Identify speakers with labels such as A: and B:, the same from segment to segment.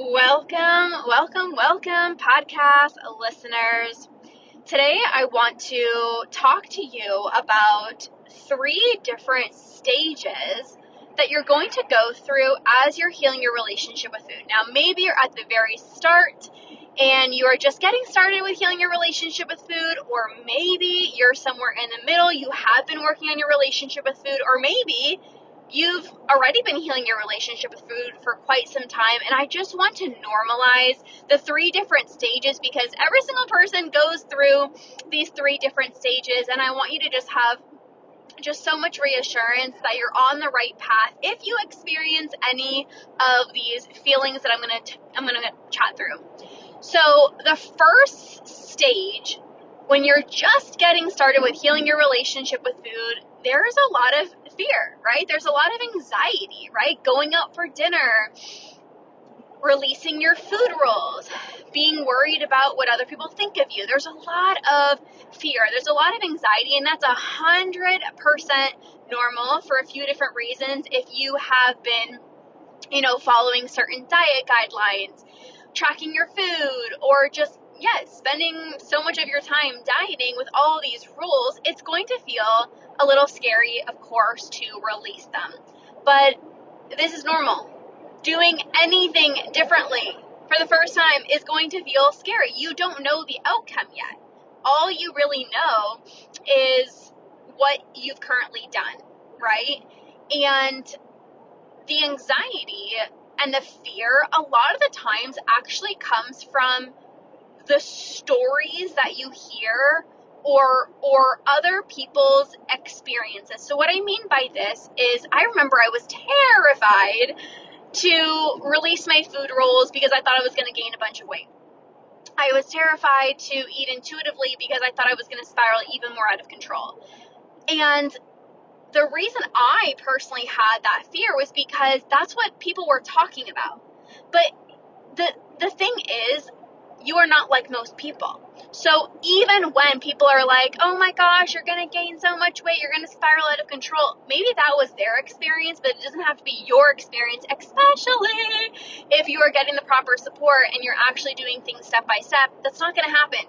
A: Welcome, podcast listeners. Today, I want to talk to you about 3 different stages that you're going to go through as you're healing your relationship with food. Now, maybe you're at the very start and you are just getting started with healing your relationship with food, or maybe you're somewhere in the middle, you have been working on your relationship with food, or maybe you've already been healing your relationship with food for quite some time, and I just want to normalize the 3 different stages because every single person goes through these 3 different stages, and I want you to just have just so much reassurance that you're on the right path if you experience any of these feelings that I'm gonna chat through. So the first stage, when you're just getting started with healing your relationship with food, there's a lot of fear, right? There's a lot of anxiety, right? Going out for dinner, releasing your food rules, being worried about what other people think of you. There's a lot of fear. There's a lot of anxiety, and that's 100% normal for a few different reasons. If you have been, following certain diet guidelines, tracking your food, or just spending so much of your time dieting with all these rules, it's going to feel a little scary, of course, to release them. But this is normal. Doing anything differently for the first time is going to feel scary. You don't know the outcome yet. All you really know is what you've currently done, right? And the anxiety and the fear a lot of the times actually comes from the stories that you hear or other people's experiences. So what I mean by this is, I remember I was terrified to release my food rules because I thought I was going to gain a bunch of weight. I was terrified to eat intuitively because I thought I was going to spiral even more out of control. And the reason I personally had that fear was because that's what people were talking about. But the thing is, you are not like most people. So even when people are like, oh my gosh, you're going to gain so much weight, you're going to spiral out of control, maybe that was their experience, but it doesn't have to be your experience, especially if you are getting the proper support and you're actually doing things step by step. That's not going to happen.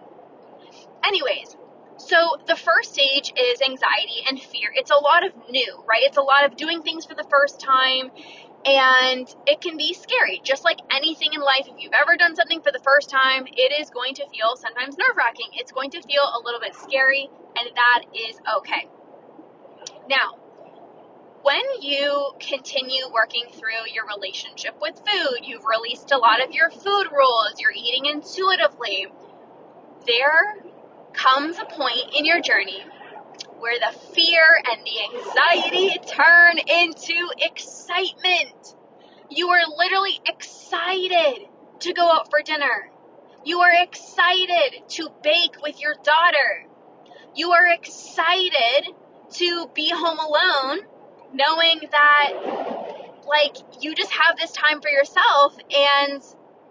A: Anyways, so the first stage is anxiety and fear. It's a lot of new, right? It's a lot of doing things for the first time. And it can be scary, just like anything in life. If you've ever done something for the first time, it is going to feel sometimes nerve-wracking. It's going to feel a little bit scary, and that is okay. Now, when you continue working through your relationship with food, you've released a lot of your food rules, you're eating intuitively, there comes a point in your journey where the fear and the anxiety turn into excitement. You are literally excited to go out for dinner. You are excited to bake with your daughter. You are excited to be home alone, knowing that, you just have this time for yourself and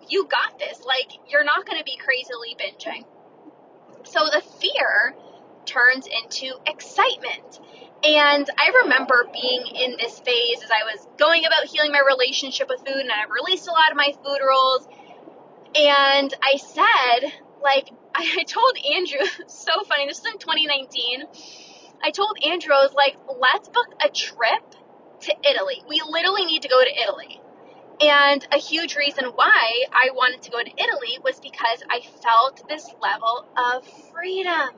A: you got this. You're not going to be crazily binging. So the fear turns into excitement. And I remember being in this phase as I was going about healing my relationship with food, and I released a lot of my food rules. And I said, I told Andrew, so funny, this was in 2019. I told Andrew, I was like, let's book a trip to Italy. We literally need to go to Italy. And a huge reason why I wanted to go to Italy was because I felt this level of freedom.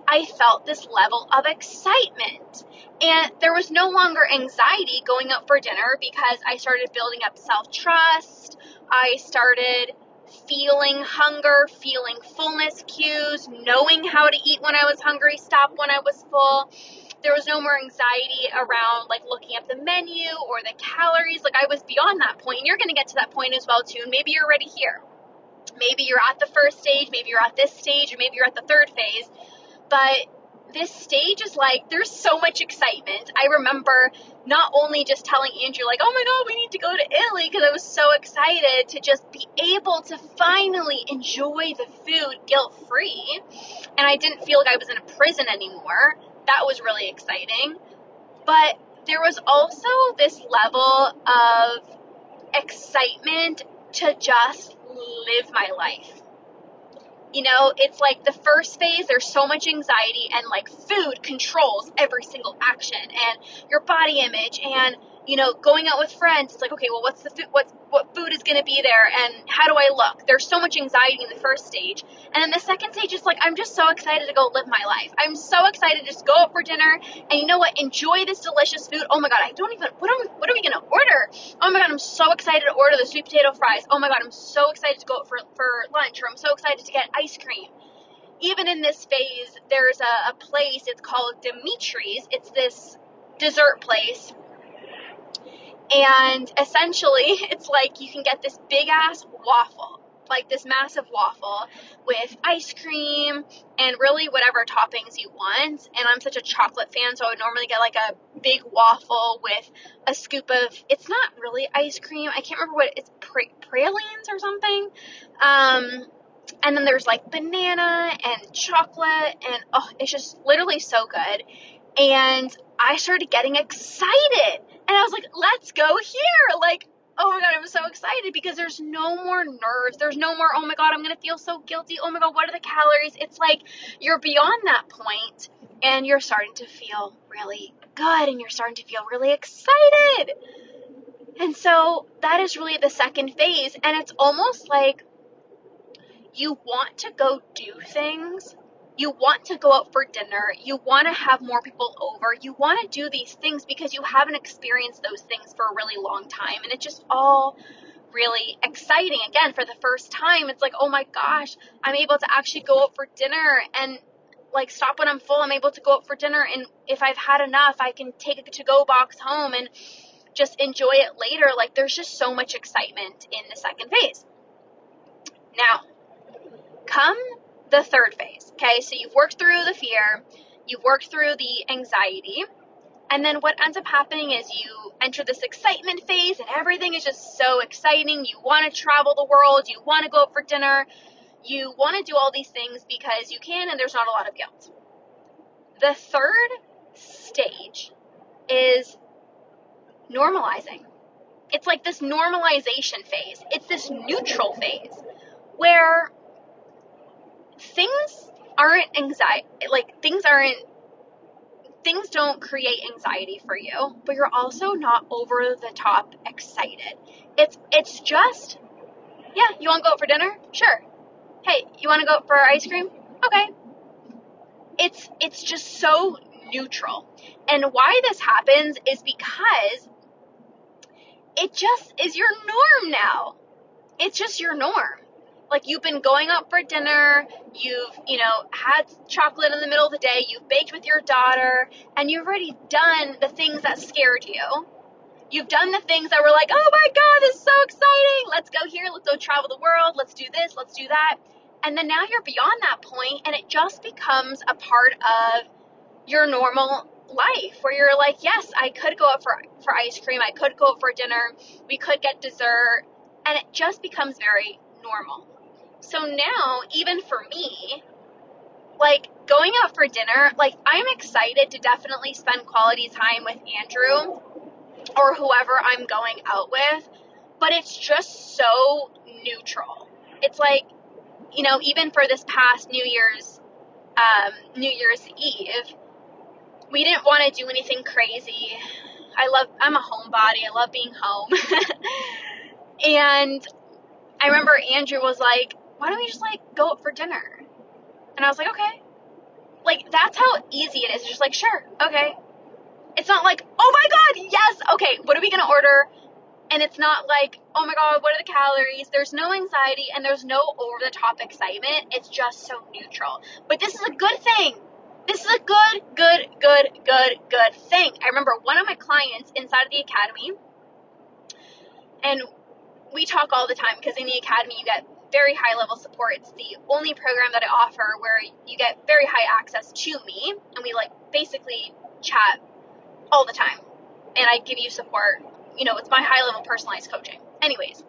A: I felt this level of excitement, and there was no longer anxiety going out for dinner because I started building up self-trust. I started feeling hunger, feeling fullness cues, knowing how to eat when I was hungry, stop when I was full. There was no more anxiety around looking up the menu or the calories. I was beyond that point, and you're going to get to that point as well too. And maybe you're already here. Maybe you're at the first stage, maybe you're at this stage, or maybe you're at the third phase. But this stage is there's so much excitement. I remember not only just telling Andrew, oh my God, we need to go to Italy, because I was so excited to just be able to finally enjoy the food guilt-free. And I didn't feel like I was in a prison anymore. That was really exciting. But there was also this level of excitement to just live my life. You know, it's like the first phase, there's so much anxiety, and like food controls every single action, and your body image, and you know, going out with friends. It's like, okay, well, what's the food? What food is going to be there, and how do I look? There's so much anxiety in the first stage, and then the second stage is like, I'm just so excited to go live my life. I'm so excited to just go out for dinner, and you know what? Enjoy this delicious food. Oh my god, I don't even. What are we going to order? Oh my god, I'm so excited to order the sweet potato fries. Oh my god, I'm so excited to go out for lunch, or I'm so excited to get ice cream. Even in this phase, there's a place. It's called Dimitri's. It's this dessert place. And essentially, it's like you can get this big ass waffle, like this massive waffle with ice cream and really whatever toppings you want. And I'm such a chocolate fan, so I would normally get like a big waffle with a scoop of, it's not really ice cream. I can't remember what it's, pralines or something. And then there's like banana and chocolate, and oh, it's just literally so good. And I started getting excited, and I was like, let's go here. Like, oh my god, I'm so excited because there's no more nerves. There's no more, oh my god, I'm going to feel so guilty. Oh my god, what are the calories? It's like you're beyond that point, and you're starting to feel really good, and you're starting to feel really excited. And so that is really the second phase, and it's almost like you want to go do things. You want to go out for dinner. You want to have more people over. You want to do these things because you haven't experienced those things for a really long time. And it's just all really exciting. Again, for the first time, it's like, oh my gosh, I'm able to actually go out for dinner and like stop when I'm full. I'm able to go out for dinner. And if I've had enough, I can take a to-go box home and just enjoy it later. Like there's just so much excitement in the second phase. Now, come the third phase, okay? So you've worked through the fear, you've worked through the anxiety, and then what ends up happening is you enter this excitement phase, and everything is just so exciting. You want to travel the world, you want to go out for dinner, you want to do all these things because you can, and there's not a lot of guilt. The third stage is normalizing. It's like this normalization phase. It's this neutral phase where things aren't anxiety, like things don't create anxiety for you, but you're also not over the top excited. It's just, yeah, you want to go out for dinner? Sure. Hey, you want to go out for ice cream? Okay. It's just so neutral. And why this happens is because it just is your norm now. It's just your norm. Like you've been going out for dinner, you've, had chocolate in the middle of the day, you've baked with your daughter, and you've already done the things that scared you. You've done the things that were like, oh my god, this is so exciting. Let's go here, let's go travel the world, let's do this, let's do that. And then now you're beyond that point, and it just becomes a part of your normal life where you're like, yes, I could go out for ice cream, I could go out for dinner, we could get dessert, and it just becomes very normal. So now, even for me, like going out for dinner, like I'm excited to definitely spend quality time with Andrew or whoever I'm going out with, but it's just so neutral. It's like, even for this past New Year's Eve, we didn't want to do anything crazy. I'm a homebody. I love being home. And I remember Andrew was like, why don't we just like go out for dinner? And I was like, okay. Like that's how easy it is. It's just like, sure, okay. It's not like, oh my god, yes, okay, what are we gonna order? And it's not like, oh my god, what are the calories? There's no anxiety and there's no over the top excitement. It's just so neutral. But this is a good thing. This is a good thing. I remember one of my clients inside of the academy, and we talk all the time because in the academy you get very high level support. It's the only program that I offer where you get very high access to me, and we like basically chat all the time, and I give you support. It's my high level personalized coaching. Anyways,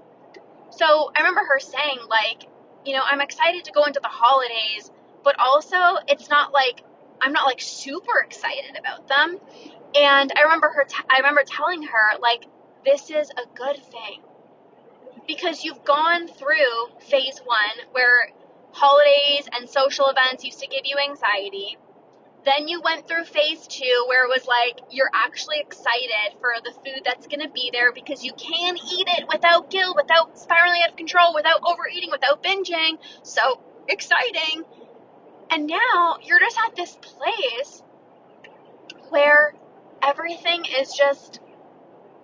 A: so I remember her saying like, I'm excited to go into the holidays, but also it's not like I'm not like super excited about them. And I remember telling her like, this is a good thing. because you've gone through phase one where holidays and social events used to give you anxiety. Then you went through phase two where it was like you're actually excited for the food that's going to be there because you can eat it without guilt, without spiraling out of control, without overeating, without binging. So exciting. And now you're just at this place where everything is just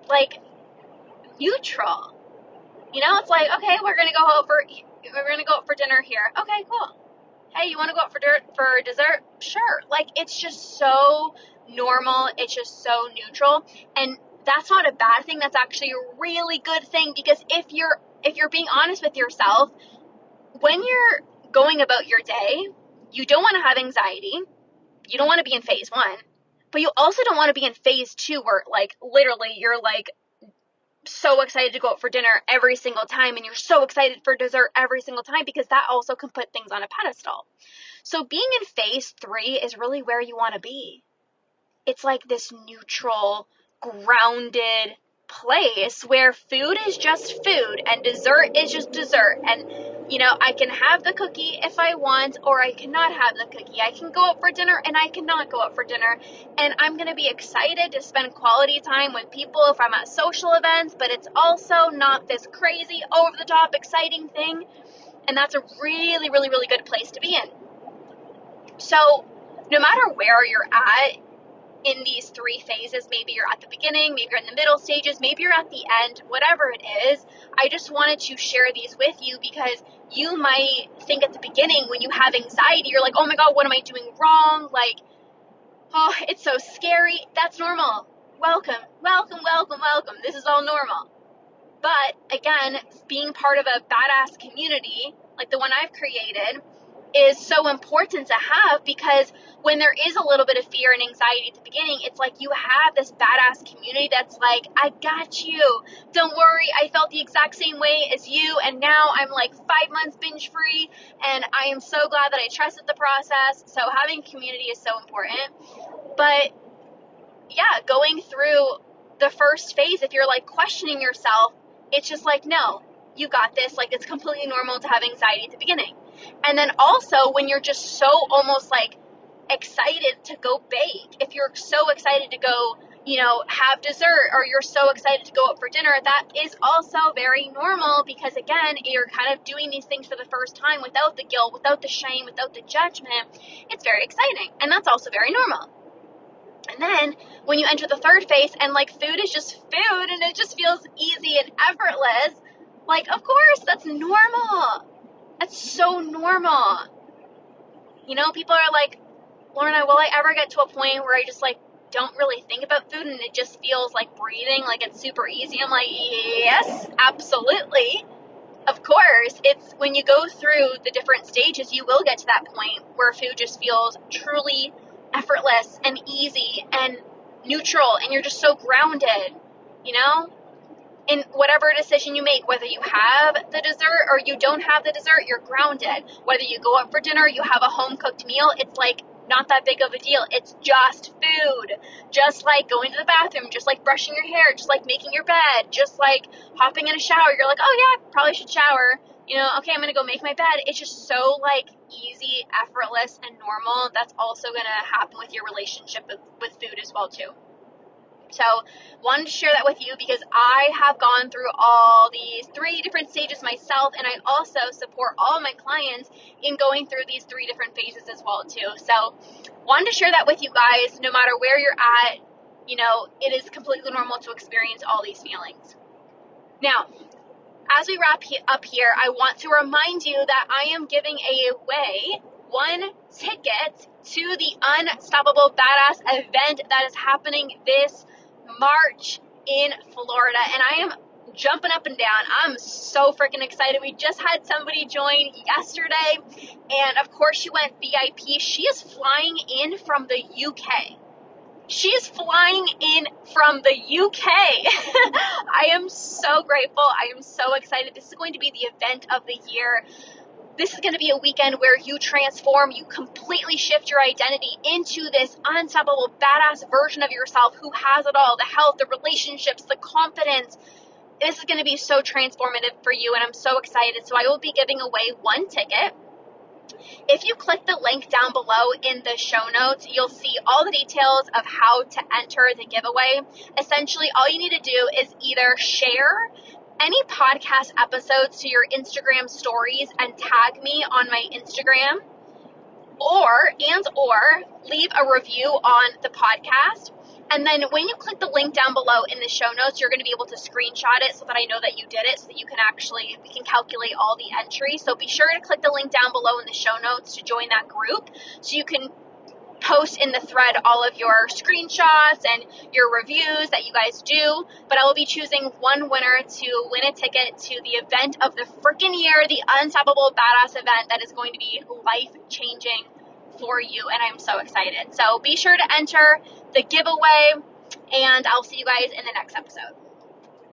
A: like neutral. You know, it's like, okay, we're gonna go out for dinner here. Okay, cool. Hey, you want to go out for dessert? Sure. Like, it's just so normal. It's just so neutral, and that's not a bad thing. That's actually a really good thing, because if you're being honest with yourself, when you're going about your day, you don't want to have anxiety. You don't want to be in phase one, but you also don't want to be in phase two where, like, literally you're like so excited to go out for dinner every single time, and you're so excited for dessert every single time, because that also can put things on a pedestal. So being in phase three is really where you want to be. It's like this neutral, grounded place where food is just food and dessert is just dessert. And, you know, I can have the cookie if I want, or I cannot have the cookie. I can go out for dinner and I cannot go out for dinner. And I'm going to be excited to spend quality time with people if I'm at social events, but it's also not this crazy, over the top, exciting thing. And that's a really, really, really good place to be in. So no matter where you're at in these three phases, maybe you're at the beginning, maybe you're in the middle stages, maybe you're at the end, whatever it is, I just wanted to share these with you, because you might think at the beginning when you have anxiety, you're like, oh my God, what am I doing wrong? Like, oh, it's so scary. That's normal. Welcome, welcome, welcome, welcome. This is all normal. But again, being part of a badass community like the one I've created is so important to have, because when there is a little bit of fear and anxiety at the beginning, it's like you have this badass community that's like, I got you. Don't worry. I felt the exact same way as you. And now I'm like 5 months binge free. And I am so glad that I trusted the process. So having community is so important. But yeah, going through the first phase, if you're like questioning yourself, it's just like, no, you got this. Like, it's completely normal to have anxiety at the beginning. And then also when you're just so almost like excited to go bake, if you're so excited to go, you know, have dessert, or you're so excited to go out for dinner, that is also very normal, because again, you're kind of doing these things for the first time without the guilt, without the shame, without the judgment. It's very exciting. And that's also very normal. And then when you enter the third phase and like food is just food and it just feels easy and effortless, like, of course, that's normal. That's so normal. You know, people are like, Lorna, will I ever get to a point where I just like don't really think about food and it just feels like breathing, like it's super easy? I'm like, yes, absolutely. Of course, it's when you go through the different stages, you will get to that point where food just feels truly effortless and easy and neutral, and you're just so grounded, you know? In whatever decision you make, whether you have the dessert or you don't have the dessert, you're grounded. Whether you go out for dinner, you have a home-cooked meal, it's like not that big of a deal. It's just food. Just like going to the bathroom, just like brushing your hair, just like making your bed, just like hopping in a shower. You're like, oh yeah, probably should shower. You know, okay, I'm going to go make my bed. It's just so like easy, effortless, and normal. That's also going to happen with your relationship with food as well too. So wanted to share that with you because I have gone through all these 3 different stages myself, and I also support all of my clients in going through these 3 different phases as well too. So wanted to share that with you guys. No matter where you're at, you know, it is completely normal to experience all these feelings. Now, as we wrap up here, I want to remind you that I am giving away 1 ticket to the Unstoppable Badass event that is happening this March in Florida, and I am jumping up and down. I'm so freaking excited. We just had somebody join yesterday, and of course she went VIP. She is flying in from the UK. She's flying in from the UK. I am so grateful. I am so excited. This is going to be the event of the year. This is going to be a weekend where you transform, you completely shift your identity into this unstoppable, badass version of yourself who has it all: the health, the relationships, the confidence, this is going to be so transformative for you, and I'm so excited. So I will be giving away one ticket. If you click the link down below in the show notes, you'll see all the details of how to enter the giveaway. Essentially, all you need to do is either share any podcast episodes to your Instagram stories and tag me on my Instagram, or leave a review on the podcast. And then when you click the link down below in the show notes, you're going to be able to screenshot it so that I know that you did it, so that we can calculate all the entries. So be sure to click the link down below in the show notes to join that group, so you can post in the thread all of your screenshots and your reviews that you guys do. But I will be choosing one winner to win a ticket to the event of the freaking year, the Unstoppable Badass event that is going to be life-changing for you, and I'm so excited. So be sure to enter the giveaway, and I'll see you guys in the next episode.